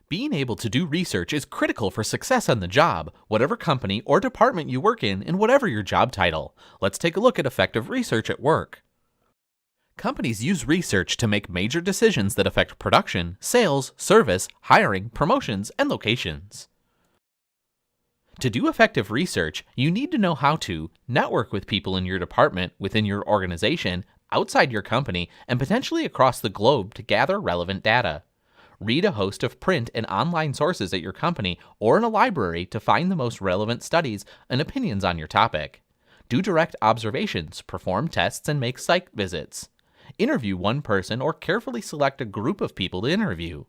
Being able to do research is critical for success on the job, whatever company or department you work in, and whatever your job title. Let's take a look at effective research at work. Companies use research to make major decisions that affect production, sales, service, hiring, promotions, and locations. To do effective research, you need to know how to network with people in your department, within your organization, outside your company, and potentially across the globe to gather relevant data. Read a host of print and online sources at your company or in a library to find the most relevant studies and opinions on your topic. Do direct observations, perform tests, and make site visits. Interview one person or carefully select a group of people to interview.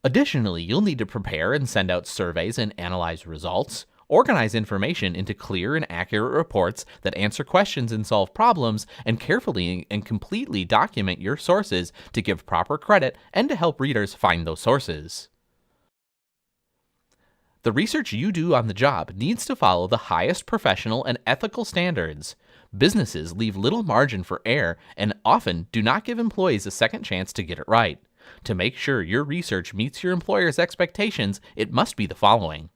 Additionally, you'll need to prepare and send out surveys and analyze results. Organize information into clear and accurate reports that answer questions and solve problems, and carefully and completely document your sources to give proper credit and to help readers find those sources. The research you do on the job needs to follow the highest professional and ethical standards. Businesses leave little margin for error and often do not give employees a second chance to get it right. To make sure your research meets your employer's expectations, it must be the following.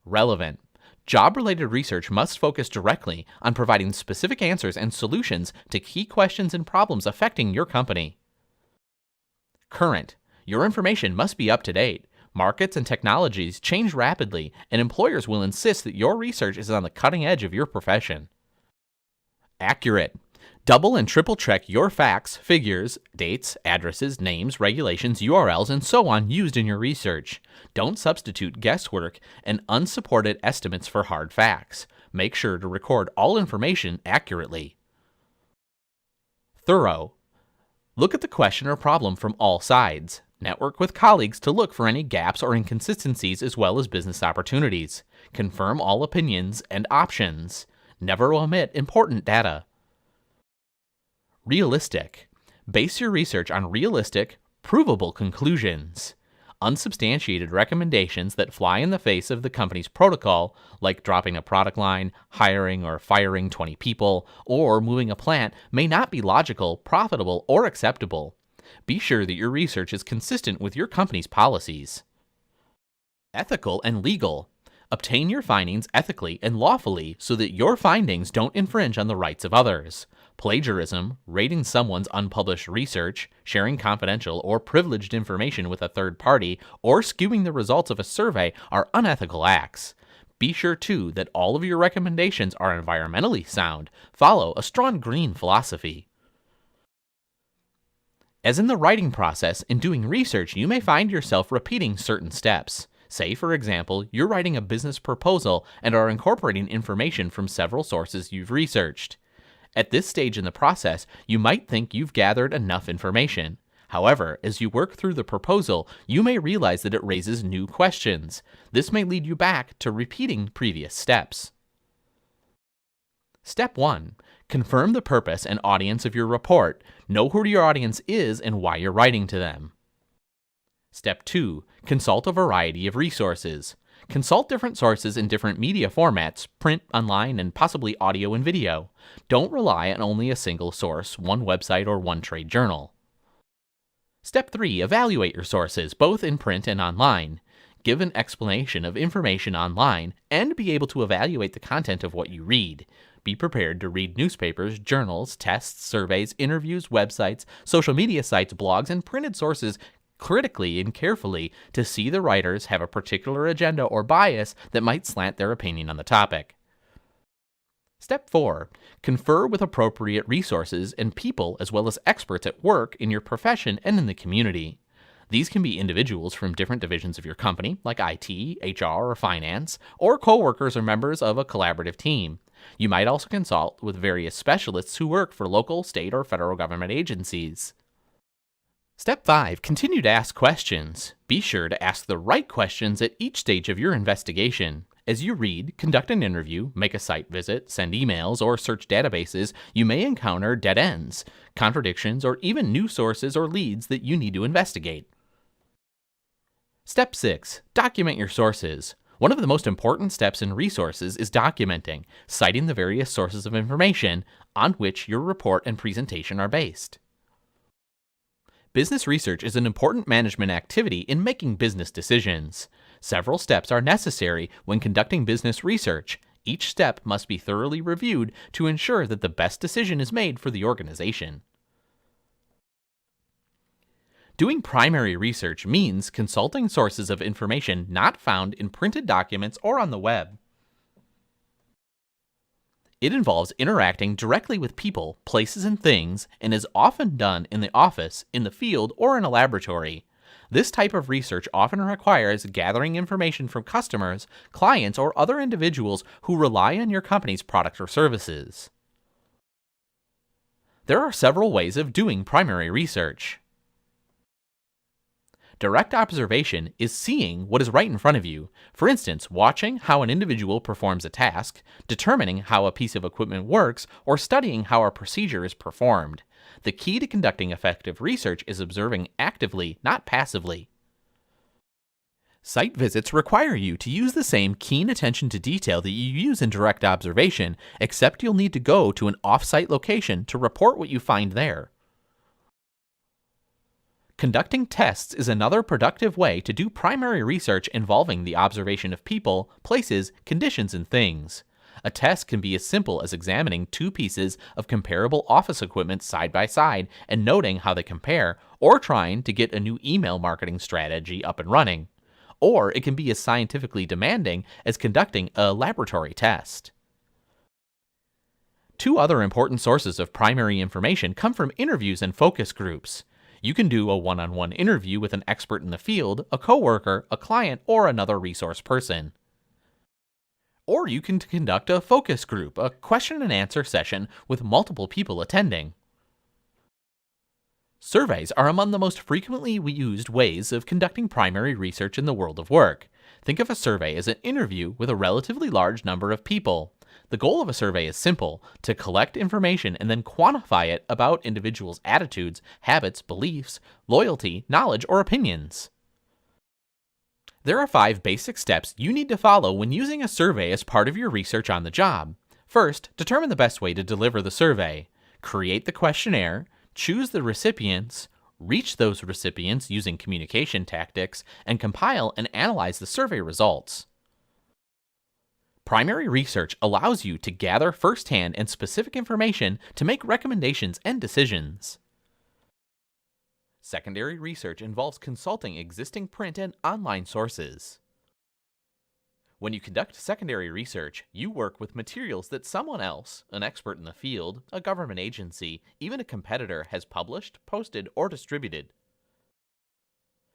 Relevant. Job-related research must focus directly on providing specific answers and solutions to key questions and problems affecting your company. Current. Your information must be up to date. Markets and technologies change rapidly, and employers will insist that your research is on the cutting edge of your profession. Accurate. Double and triple check your facts, figures, dates, addresses, names, regulations, URLs, and so on used in your research. Don't substitute guesswork and unsupported estimates for hard facts. Make sure to record all information accurately. Thorough. Look at the question or problem from all sides. Network with colleagues to look for any gaps or inconsistencies as well as business opportunities. Confirm all opinions and options. Never omit important data. Realistic. Base your research on realistic, provable conclusions. Unsubstantiated recommendations that fly in the face of the company's protocol, like dropping a product line, hiring or firing 20 people, or moving a plant, may not be logical, profitable, or acceptable. Be sure that your research is consistent with your company's policies. Ethical and legal. Obtain your findings ethically and lawfully so that your findings don't infringe on the rights of others. Plagiarism, rating someone's unpublished research, sharing confidential or privileged information with a third party, or skewing the results of a survey are unethical acts. Be sure, too, that all of your recommendations are environmentally sound. Follow a strong green philosophy. As in the writing process, in doing research, you may find yourself repeating certain steps. Say, for example, you're writing a business proposal and are incorporating information from several sources you've researched. At this stage in the process, you might think you've gathered enough information. However, as you work through the proposal, you may realize that it raises new questions. This may lead you back to repeating previous steps. Step 1. Confirm the purpose and audience of your report. Know who your audience is and why you're writing to them. Step 2. Consult a variety of resources. Consult different sources in different media formats, print, online, and possibly audio and video. Don't rely on only a single source, one website, or one trade journal. Step 3. Evaluate your sources, both in print and online. Give an explanation of information online, and be able to evaluate the content of what you read. Be prepared to read newspapers, journals, tests, surveys, interviews, websites, social media sites, blogs, and printed sources critically and carefully to see the writers have a particular agenda or bias that might slant their opinion on the topic. Step 4. Confer with appropriate resources and people as well as experts at work in your profession and in the community. These can be individuals from different divisions of your company, like IT, HR, or finance, or coworkers or members of a collaborative team. You might also consult with various specialists who work for local, state, or federal government agencies. Step 5. Continue to ask questions. Be sure to ask the right questions at each stage of your investigation. As you read, conduct an interview, make a site visit, send emails, or search databases, you may encounter dead ends, contradictions, or even new sources or leads that you need to investigate. Step 6. Document your sources. One of the most important steps in resources is documenting, citing the various sources of information on which your report and presentation are based. Business research is an important management activity in making business decisions. Several steps are necessary when conducting business research. Each step must be thoroughly reviewed to ensure that the best decision is made for the organization. Doing primary research means consulting sources of information not found in printed documents or on the web. It involves interacting directly with people, places, and things, and is often done in the office, in the field, or in a laboratory. This type of research often requires gathering information from customers, clients, or other individuals who rely on your company's product or services. There are several ways of doing primary research. Direct observation is seeing what is right in front of you. For instance, watching how an individual performs a task, determining how a piece of equipment works, or studying how a procedure is performed. The key to conducting effective research is observing actively, not passively. Site visits require you to use the same keen attention to detail that you use in direct observation, except you'll need to go to an off-site location to report what you find there. Conducting tests is another productive way to do primary research involving the observation of people, places, conditions, and things. A test can be as simple as examining two pieces of comparable office equipment side by side and noting how they compare, or trying to get a new email marketing strategy up and running. Or it can be as scientifically demanding as conducting a laboratory test. Two other important sources of primary information come from interviews and focus groups. You can do a one-on-one interview with an expert in the field, a coworker, a client, or another resource person. Or you can conduct a focus group, a question and answer session with multiple people attending. Surveys are among the most frequently used ways of conducting primary research in the world of work. Think of a survey as an interview with a relatively large number of people. The goal of a survey is simple: to collect information and then quantify it about individuals' attitudes, habits, beliefs, loyalty, knowledge, or opinions. There are 5 basic steps you need to follow when using a survey as part of your research on the job. First, determine the best way to deliver the survey. Create the questionnaire, choose the recipients, reach those recipients using communication tactics, and compile and analyze the survey results. Primary research allows you to gather firsthand and specific information to make recommendations and decisions. Secondary research involves consulting existing print and online sources. When you conduct secondary research, you work with materials that someone else, an expert in the field, a government agency, even a competitor, has published, posted, or distributed.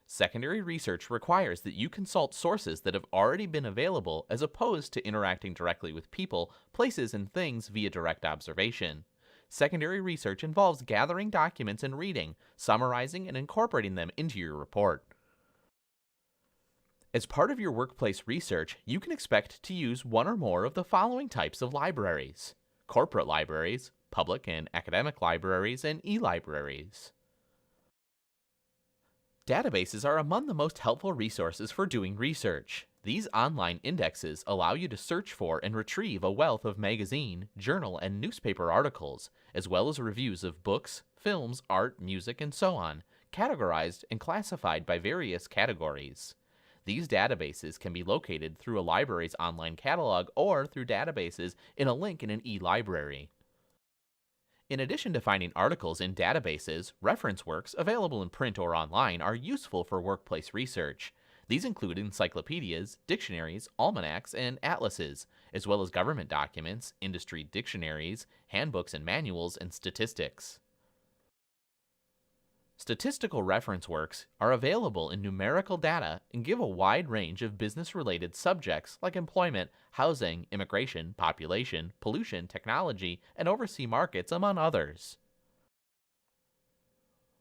Secondary research requires that you consult sources that have already been available as opposed to interacting directly with people, places, and things via direct observation. Secondary research involves gathering documents and reading, summarizing, and incorporating them into your report. As part of your workplace research, you can expect to use one or more of the following types of libraries: corporate libraries, public and academic libraries, and e-libraries. Databases are among the most helpful resources for doing research. These online indexes allow you to search for and retrieve a wealth of magazine, journal, and newspaper articles, as well as reviews of books, films, art, music, and so on, categorized and classified by various categories. These databases can be located through a library's online catalog or through databases in a link in an e-library. In addition to finding articles in databases, reference works available in print or online are useful for workplace research. These include encyclopedias, dictionaries, almanacs, and atlases, as well as government documents, industry dictionaries, handbooks and manuals, and statistics. Statistical reference works are available in numerical data and give a wide range of business-related subjects like employment, housing, immigration, population, pollution, technology, and overseas markets, among others.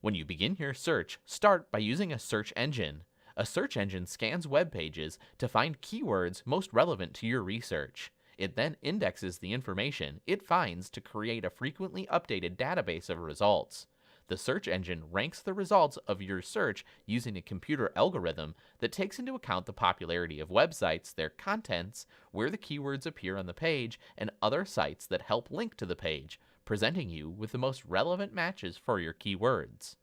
When you begin your search, start by using a search engine. A search engine scans web pages to find keywords most relevant to your research. It then indexes the information it finds to create a frequently updated database of results. The search engine ranks the results of your search using a computer algorithm that takes into account the popularity of websites, their contents, where the keywords appear on the page, and other sites that help link to the page, presenting you with the most relevant matches for your keywords.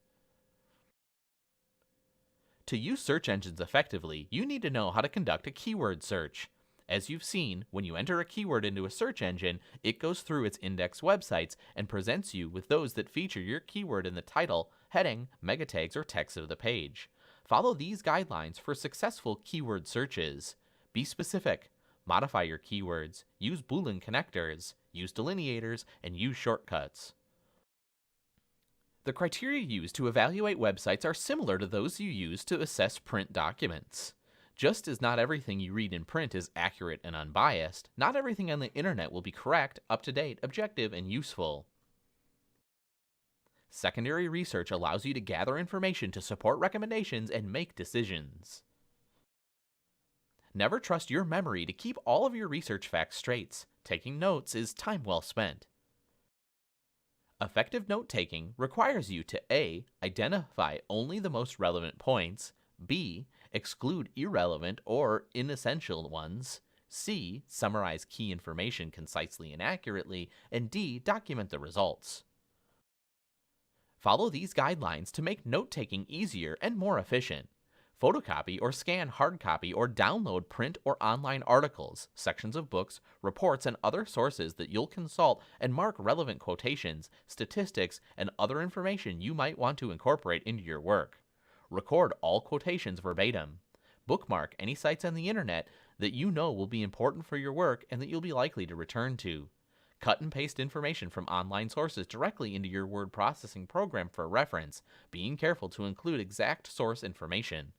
To use search engines effectively, you need to know how to conduct a keyword search. As you've seen, when you enter a keyword into a search engine, it goes through its index websites and presents you with those that feature your keyword in the title, heading, mega tags, or text of the page. Follow these guidelines for successful keyword searches. Be specific. Modify your keywords. Use Boolean connectors. Use delineators, and use shortcuts. The criteria used to evaluate websites are similar to those you use to assess print documents. Just as not everything you read in print is accurate and unbiased, not everything on the internet will be correct, up-to-date, objective, and useful. Secondary research allows you to gather information to support recommendations and make decisions. Never trust your memory to keep all of your research facts straight. Taking notes is time well spent. Effective note-taking requires you to A. Identify only the most relevant points, B. Exclude irrelevant or inessential ones, C. Summarize key information concisely and accurately, and D. Document the results. Follow these guidelines to make note-taking easier and more efficient. Photocopy or scan hard copy or download print or online articles, sections of books, reports, and other sources that you'll consult and mark relevant quotations, statistics, and other information you might want to incorporate into your work. Record all quotations verbatim. Bookmark any sites on the internet that you know will be important for your work and that you'll be likely to return to. Cut and paste information from online sources directly into your word processing program for reference, being careful to include exact source information.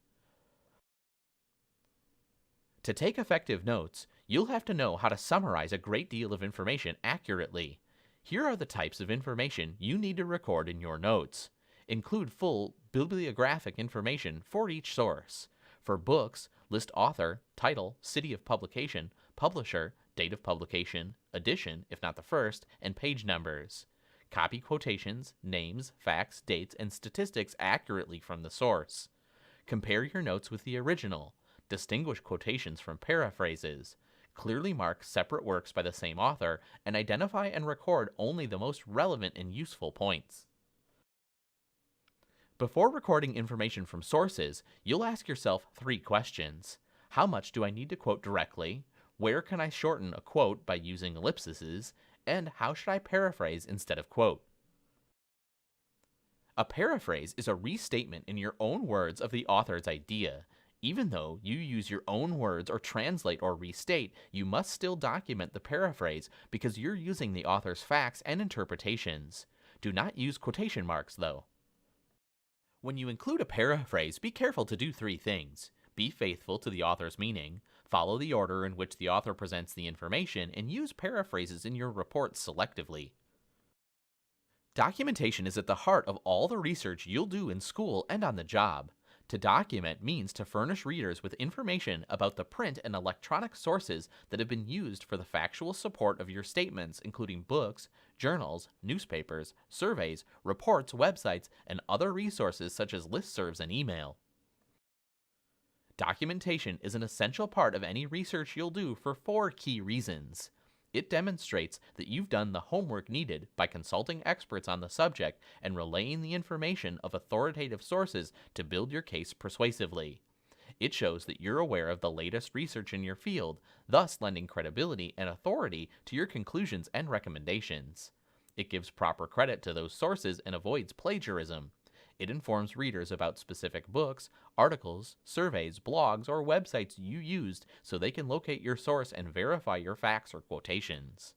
To take effective notes, you'll have to know how to summarize a great deal of information accurately. Here are the types of information you need to record in your notes. Include full bibliographic information for each source. For books, list author, title, city of publication, publisher, date of publication, edition, if not the first, and page numbers. Copy quotations, names, facts, dates, and statistics accurately from the source. Compare your notes with the original. Distinguish quotations from paraphrases. Clearly mark separate works by the same author, and identify and record only the most relevant and useful points. Before recording information from sources, you'll ask yourself 3 questions. How much do I need to quote directly? Where can I shorten a quote by using ellipses? And how should I paraphrase instead of quote? A paraphrase is a restatement in your own words of the author's idea. Even though you use your own words or translate or restate, you must still document the paraphrase because you're using the author's facts and interpretations. Do not use quotation marks, though. When you include a paraphrase, be careful to do 3 things. Be faithful to the author's meaning, follow the order in which the author presents the information, and use paraphrases in your reports selectively. Documentation is at the heart of all the research you'll do in school and on the job. To document means to furnish readers with information about the print and electronic sources that have been used for the factual support of your statements, including books, journals, newspapers, surveys, reports, websites, and other resources such as listservs and email. Documentation is an essential part of any research you'll do for 4 key reasons. It demonstrates that you've done the homework needed by consulting experts on the subject and relaying the information of authoritative sources to build your case persuasively. It shows that you're aware of the latest research in your field, thus lending credibility and authority to your conclusions and recommendations. It gives proper credit to those sources and avoids plagiarism. It informs readers about specific books, articles, surveys, blogs, or websites you used so they can locate your source and verify your facts or quotations.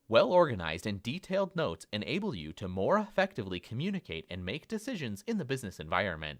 Well-organized and detailed notes enable you to more effectively communicate and make decisions in the business environment.